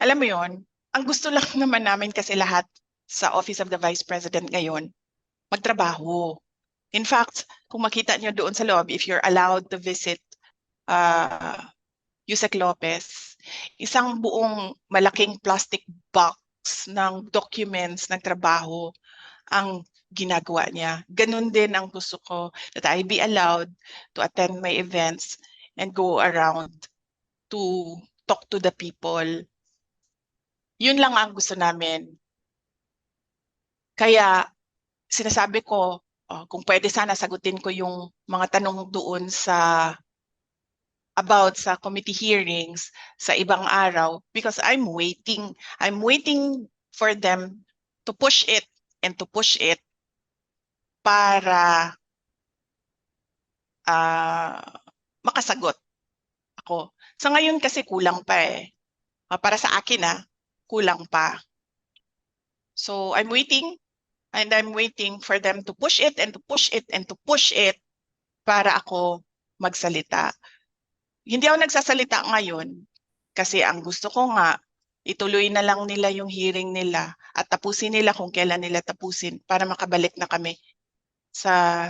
Alam mo yon, ang gusto lang naman namin kasi lahat sa Office of the Vice President ngayon, magtrabaho. In fact, kung makita nyo doon sa loob, if you're allowed to visit uh, Yusek Lopez, isang buong malaking plastic box ng documents ng trabaho ang ginagawa niya. Ganun din ang gusto ko, that I be allowed to attend my events and go around to talk to the people. Yun lang ang gusto namin. Kaya sinasabi ko, kung pwede sana sagutin ko yung mga tanong doon sa about sa committee hearings sa ibang araw because I'm waiting for them to push it and to push it para makasagot ako. Sa ngayon kasi kulang pa eh. Para sa akin kulang pa. So I'm waiting and I'm waiting for them to push it and to push it and to push it para ako magsalita. Hindi ako nagsasalita ngayon kasi ang gusto ko nga, ituloy na lang nila yung hearing nila at tapusin nila kung kailan nila tapusin para makabalik na kami sa